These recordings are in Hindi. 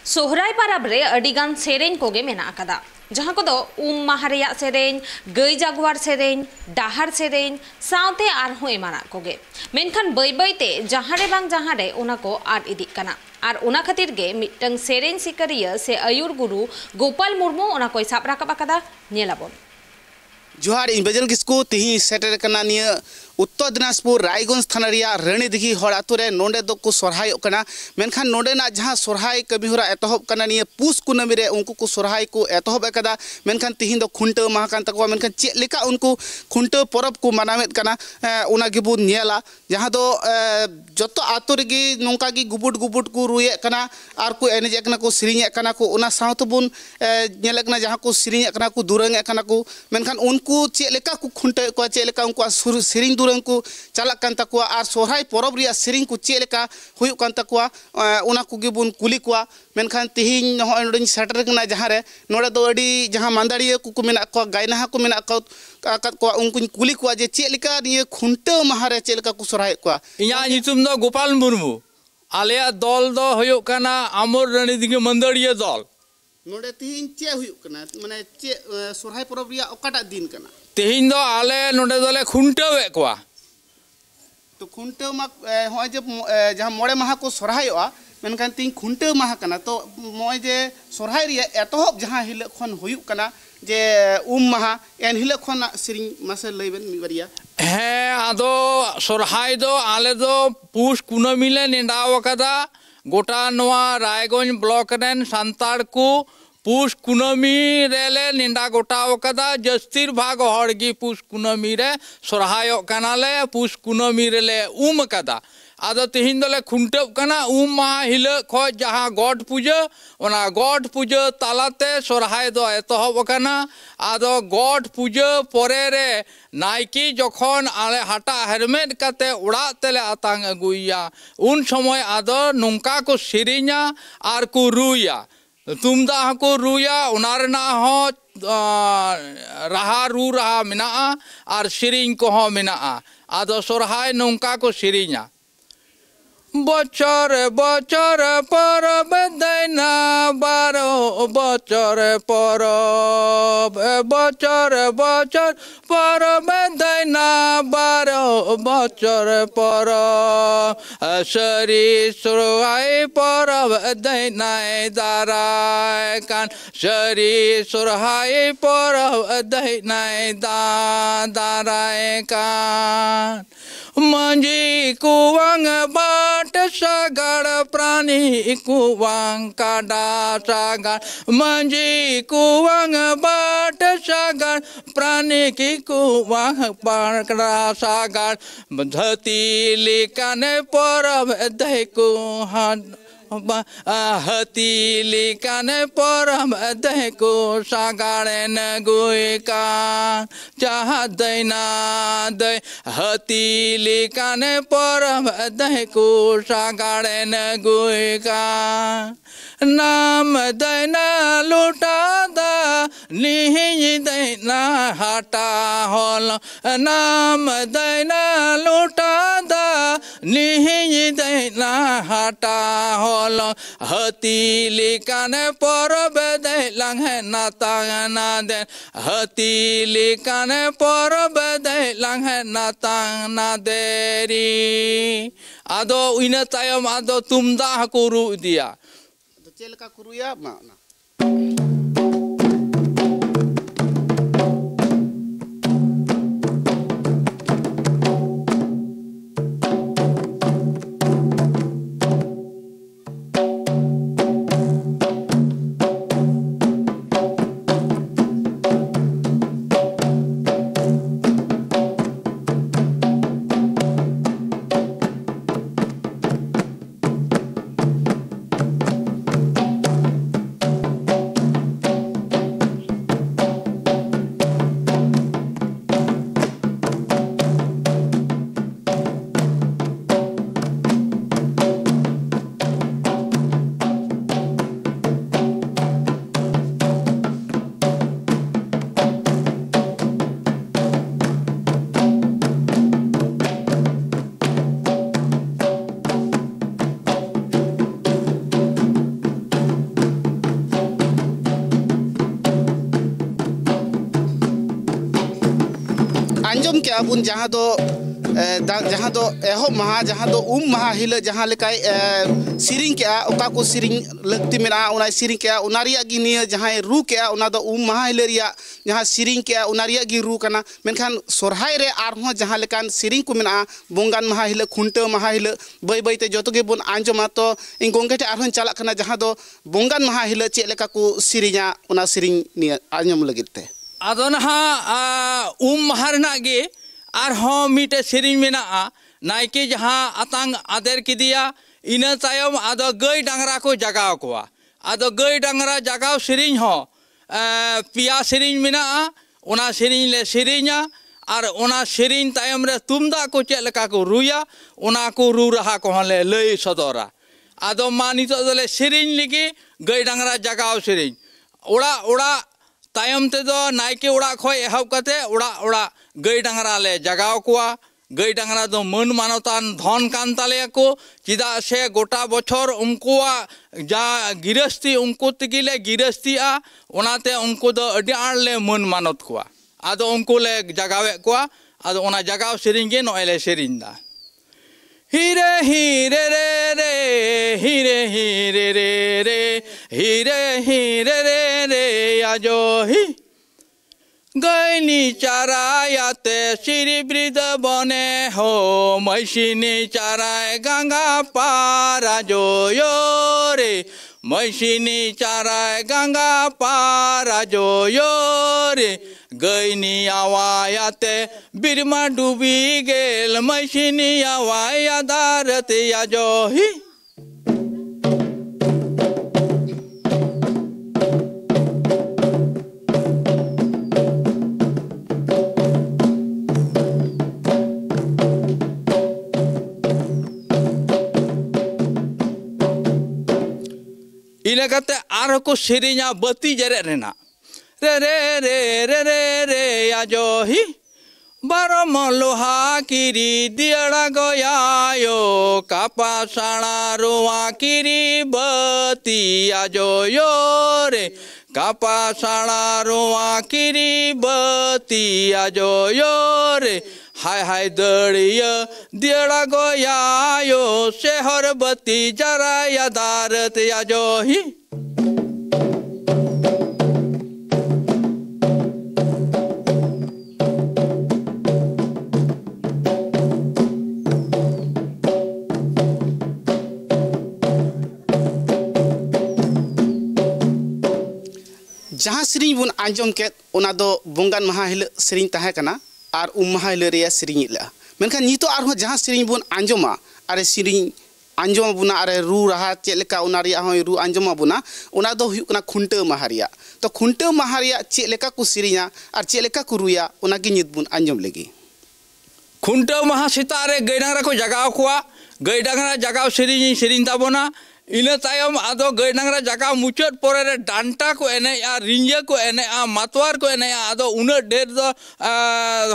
सोहराय पाराब रे अडिगान सेरेन कोगे मेना अकादा जहां को दो माहा रेया सेरेन गई जागुआर सेरेन डाहार सेरेन साउते आरहों एमाना कोगे मेनखान बै बैते जहां रे बांग जहां रे उना को आद इदिक काना और उना खातिर गे मिटंग सेरेन सिकरिया से आयुर गुरु गोपाल मुर्मू उना कोई साब राकाब अकादा नेलाबोन जोहार इंबेजल किसको तिही सेटर कना निया उत्तर दिनाजपुर रायगंज थाना रिया रानी दिघी हर आतु रे नोंडे दो को सोरहाय कना मेनखान नोंडे ना जहां सोरहाय कमिहोरा एतहब कना निया पुस कुनमी रे उनको को सोरहाय को एतहब एकदा मेनखान तिही दो खुंट माह कान तकवा मेनखान चे लेका उनको खुंट परब को मनावेत कना उना गिबु नेला जहां दो जतो आतु रेगी नोंका गी गुबुट गुबुट को रुये कना आर को एनेजे कना को सिरिnye कना को उना साउत बुन नेले कना जहां को सिरिnye कना को दुरंगे कना को मेनखान उनको चे लेका को खुंट को चे लेका उनको सिरिኝ को चालक कान तकुआ और सोहराय परब रिया सिरिኝ को चे लेका हुयु कान तकुआ उना को गिबुन कुली कुआ मेनखान तिहिñ नहोय नोडिñ सेटर कना जहां रे नोडे दो अडी जहां मांदाड़िया को मेना को गायनाहा को मेना को आकात को उनको कुली कुआ जे चे लेका निये खुंट माहारे चे लेका को सोहराय कुआ इया नितुम दो गोपाल मुर्मू आलेया दल दो हुयु कना आमोर रानी दिगे मंदाड़िया दल नोडे तिहिñ चे हुयु कना माने चे सोहराय परब रिया ओकाटा दिन कना तिहिñ दो आले नोडे दोले खुंटवे कुआ तो खुंटव मा होय जे जहां मोड़े माहा को सोरहायआ मेनखान तिन खुंटव माहा कना तो मोय जे सोरहाय रिया एतहब जहां हिले खन हुयु कना जे माहा एन हिले खन सिरिኝ मासे लैबेन मिबरिया हे आदो सोरहाय दो आले दो पुष कुनमी ले नेंडाव कदा गोटा नोआ रायगंज ब्लॉक रेन सांताड़ को पुष कुनमी रेले निंदा गोटाव कदा जस्तिर भाग हड़गी पुष कुनमी रे सोरहाय कनाले पुष कुनमी रेले कदा आदो तिहिñ दोले खुंटब कना माहा हिले खो जहां गॉड पूजा ओना गॉड पूजा तालाते सोरहाय दो एतहब कना आदो गॉड पूजा परे रे नायकी जखन आले हाटा हेरमेट काते उड़ा तेले आतांग अगुइया उन समय आदो नोंका को सिरिñा आर को रुया तुमदा को रुया उनारना हो राहा रू राहा मिना और सिरिñ को हो मिना आदो सोरहाय नोंका को सिरिñा बचर बचर परब दैना बारो बचर परब बचर बचर परब दैना बारो बचर परब सरी सोरहाय परब दैना दाराय कान सरी सोरहाय परब दैना दाराय कान मंजी कुवांग बाट सागर प्राणी कुवांग काडा सागर मंजी कुवांग बाट सागर प्राणी की कुवांग पाकड़ा सागर धती लिकाने परब दे को हतीली काने परम दे को सागाड़ेन गुइका चाह दैना दे हतीली काने परम दे को सागाड़ेन गुइका नाम दैना लुटा दा निहि दैना हटा होल नाम दैना लुटा दा निहि दैना हटा होल हतीली काने परब दे लांघे नातांगना दे हतीली काने परब दे लांघे नातांगना देरी आदो इना तायम आदो तुमदा को रु दिया चेलका कुरुया मा बुन जहाँ दो एहब महा जहाँ दो महा हिल जहाँ लेकाय सिरिंग के ओका को सिरिंग लगती मेना उना सिरिंग के उना रिया गी निया जहाँ रू के उना दो महा हिल रिया जहाँ सिरिंग के उना रिया गी रू कना मेनखान सोरहाय रे आरहों जहाँ लेकान सिरिंग को मेना बोंगान महा हिल खुंटे महा हिल बई बई ते जतो गे बुन आंजमा तो इन गोंगे टे आरहों चालक कना जहाँ दो बोंगान महा हिल चे लेका को सिरिंगा उना सिरिंग निया आंजम लगित ते आदो नहा महा रना गे आरहों मिटे सिरिंग मेना नायके जहाँ आतांग आदेर किदिया इना तायम आदो गई डांगरा को जगाव कोआ आदो गई डांगरा जगाव सिरिंग हो पिया सिरिंग मेना उना सिरिंग ले सिरिंगा और उना सिरिंग तायम रे तुमदा को चेक लेका को रुया उना को रू रहा को ले लई सदोरा आदो मा नितो दले सिरिंग लिगी गई डांगरा जगाव सिरिंग उड़ा उड़ा तायम ते दो नायके उड़ा खोय एहब कते उड़ा उड़ा गई डांगरा ले जगाव कोआ गई डांगरा दो मन मानवतान धन कान ताले को चिदा से गोटा बछर उनकुआ जा गिरस्ती उनको तगिले गिरस्तीआ उनाते उनको दो अडी आड़ले मन मानत कोआ आदो उनको ले जगावे कोआ आदो उना जगाव सिरिंगे नोएले सिरिंदा हीरे हीरे रे रे हीरे हीरे रे रे हीरे हीरे रे रे आजो ही गैनी चारायाते श्री ब्रिद बने हो मैसिनी चाराय गंगा पारा जो यो रे मैसिनी चाराय गंगा पारा जो यो रे गैनी आवायाते बिरमा डूबी गेल मैसिनी आवाया दारत या जो ही इना कते आर को सिरिंगा बती जरे रेना रे रे रे रे रे रे आजो ही बारो मलोहा किरी दियड़ा गयायो कापा साणा रोआ किरी बती आजो यो रे कापा साणा रोआ किरी बती आजो यो रे हाय हाय दड़िया दियड़ा गयायो शहर बती जरा या दारत आजो ही जहाँ सिरिंग बुन आंजम के उना दो बोंगान महा हिल सिरिंग ताहे कना और महा हिल रे सिरिंग इला मेनखान नितो आरो जहाँ सिरिंग बुन आंजमा अरे सिरिंग आंजमा बुना अरे रू रहा चेलेका उना रिया हो रू आंजमा बुना उना दो हुयु कना खुंटे महारिया तो खुंटे महारिया चेलेका को सिरिंगा और चेलेका को रुया उना की नित बुन आंजम लेगी खुंटे महा सितारे गई डांगरा को जगाव कोआ गई डांगरा जगाव सिरिंग ताबोना इना तायम आदो गई डांगरा जगाव मुचाद पोरे रे डांटा को एने रिंजा को एने मातवार को एने आदो उना ढेर दो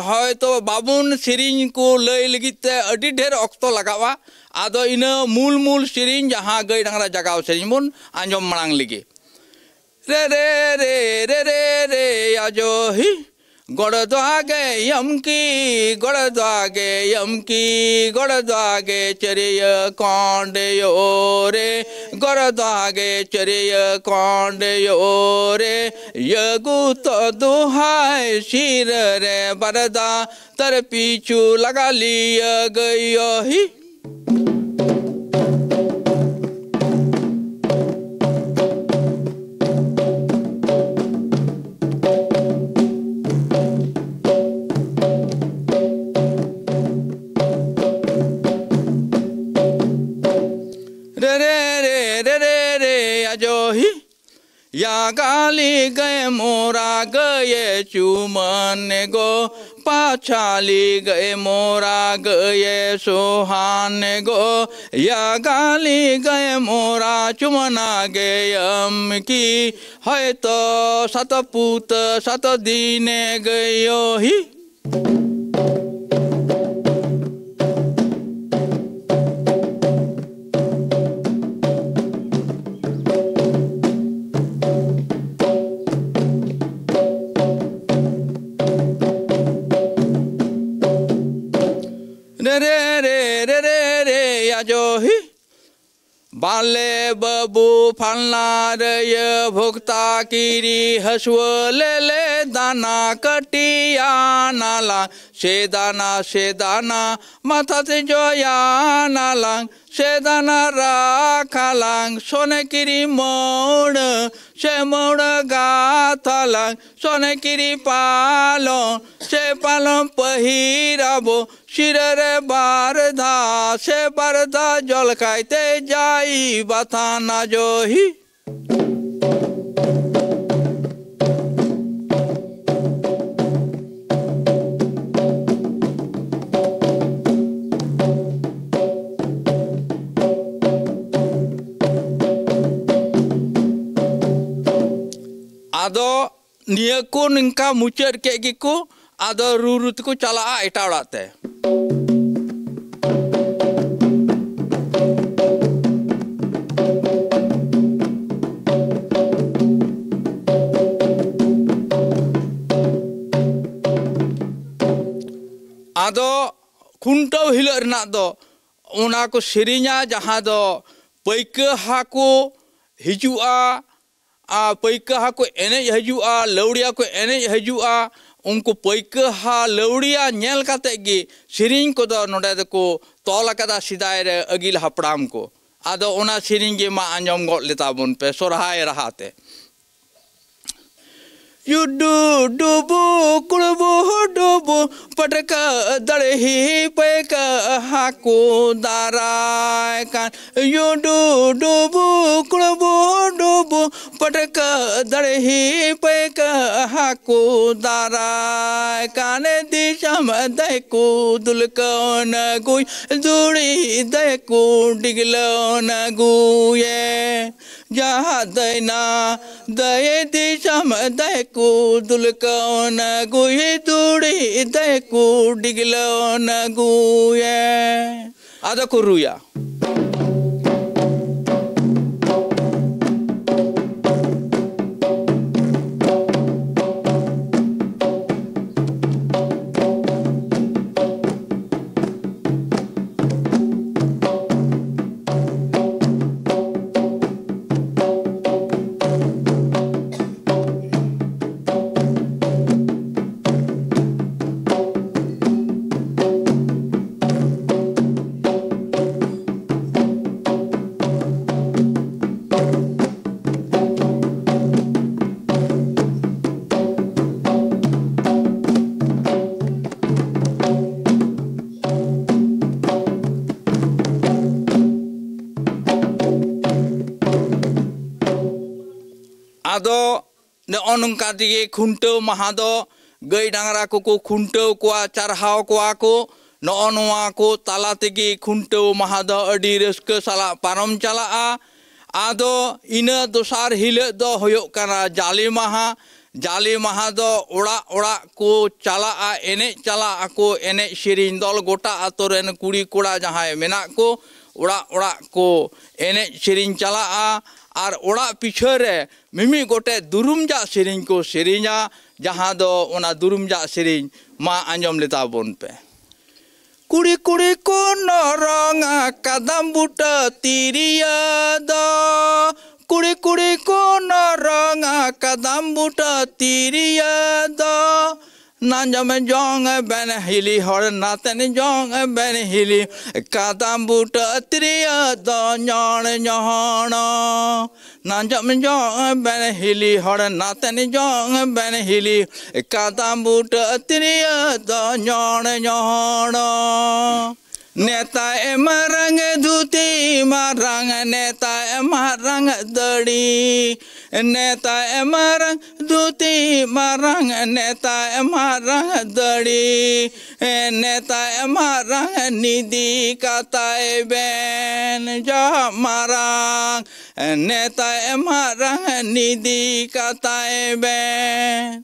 होय तो बाबुन सिरिंग को लई लगित अडी ढेर ऑक्तो लगावा आदो इना मूल मूल सिरिंग जहाँ गई डांगरा जगाव सिरिंग बुन आंजम मणांग लगी रे रे रे रे रे रे आजो ही गड़दागे यमकी गड़दागे यमकी गड़दागे चरिय कांडयो रे गड़दागे चरिय कांडयो रे यगु तो दुहाय शिर रे बरदा तर पीछू लगा लिया गयो ही या गाली गए मोरा गए चुमन गो पाछाली गए मोरा गए सोहान गो या गाली गए मोरा चुमना गए की है तो सतपूत सत दीने गयो ही बाले बबू फलना रे भुगता किरी हसुले ले दाना कटिया नाला से दाना माथा से जोया नाला से दाना राखालांग सोने किरी मोड़ से मोड़ गाथालांग सोने किरी पालो से पालो पहिराबो शिरे बारधा से बारधा जल खाइते जाई बाथा ना जोही आदो निया को निंका मुचर के गिको आदो रुरुत को चला एटा उड़ाते आदो खुंटो हिलो रना दो उना को सिरिnya जहां दो पैका हाको हिजुआ पैका हा को एने हजुआ लौड़िया को एने हजुआ उनको पैका हा लौड़िया नेल काते गे सिरिंग को दो नोडे दको तोल कदा सिदाय रे अगिल हपड़ाम को आदो ओना सिरिंग गे मा आंजम गो लेता बन पे सोरहाय रहाते युडू डुबू कुड़बू डुबू पटका दड़ही पैका हाको दाराय कान युडू डुबू कुड़बू डुबू पटका दड़ही पैका हाको दाराय काने दिशम दैको दुलकन गुई दुड़ी दैको डिगलन गुये जहाँ दैना दये दिशम दैको दुलकन गुई दुड़ी दैको डिगलन गुये आदा को रुया आदो ने अनुका दिगे खुंटो महादो गई डांगरा को खुंटो कोआ चरहाव कोआ को नोआ को ताला तेगे खुंटो महादो अडी रस्क साला पारम चला आदो इना दोसार हिले दो होयो कना जाली महा दो ओड़ा ओड़ा को चला एने चला को एने सिरिन दल गोटा आतोरेन कुड़ी कोड़ा जहां मेना को ओड़ा ओड़ा को एने सिरिन चला और ओड़ा पिछरे मिमी गोटे दुरुमजा सिरिन को सिरिना जहां दो ओना दुरुमजा सिरिन मा आंजम लेता बोन पे कुड़ी कुड़ी को नरंगा कदम बुटा तिरिया दो कुड़ी कुड़ी को नरंगा कदम बुटा तिरिया दो नांजम जोंग बन हिली हर नातन जोंग बन हिली कदम बुटा तिरिया दो न्याण न्याण नांजम जोंग बन हिली हर नातन जोंग बन हिली कदम बुटा तिरिया दो न्याण न्याण नेता मरंग धुती मरंग नेता मरंग दड़ी नेता मरंग धुती मरंग नेता मरंग दड़ी नेता मरंग निधि कताए बेन जा मरंग नेता मरंग निधि कताए बेन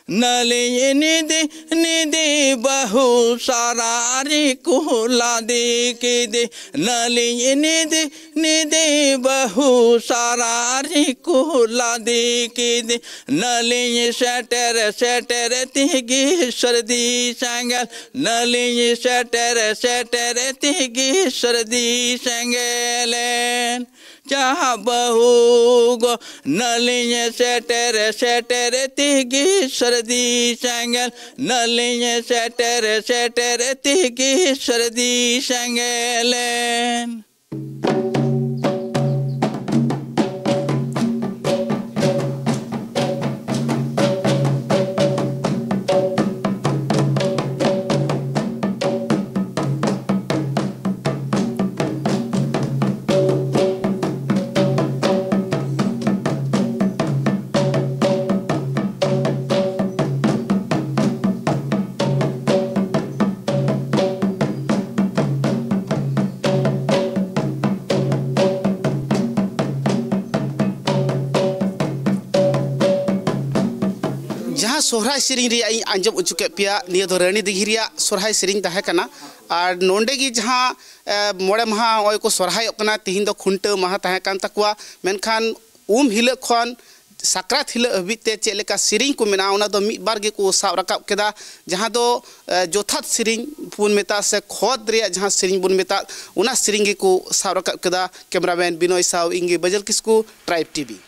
नली निधि निधि बहु सारारी कुला दे के दे नली निधि निधि बहु सारारी कुला दे के दे नली सेटर सेटर तिगी सर्दी संगल नली सेटर सेटर तिगी सर्दी संगलेन चाह बहु गो नली सेटर सेटर तिगी सर्दी संगल नली सेटर सेटर तिगी सर्दी संगलेन जहाँ सोहराय सेरिंग रे आंजम उचुके पिया निया दो रानी दिघी रिया सोहराय सेरिंग तहे कना और नोंडे की जहाँ मोड़े महा ओय को सोहराय कना तिहिन दो खुंट महा तहे कान तकवा मेनखान हिल खन साक्रात हिल हबिते चेलेका सेरिंग को मेना ओना दो मिद बार गे को साब रकाब केदा जहाँ दो जोथात सेरिंग बुन मेता से खोद रे जहाँ सेरिंग बुन मेता ओना सेरिंग गे को साब रकाब केदा कैमरामैन बिनोय साव इंगे बजल किस्कू ट्राइब टीवी।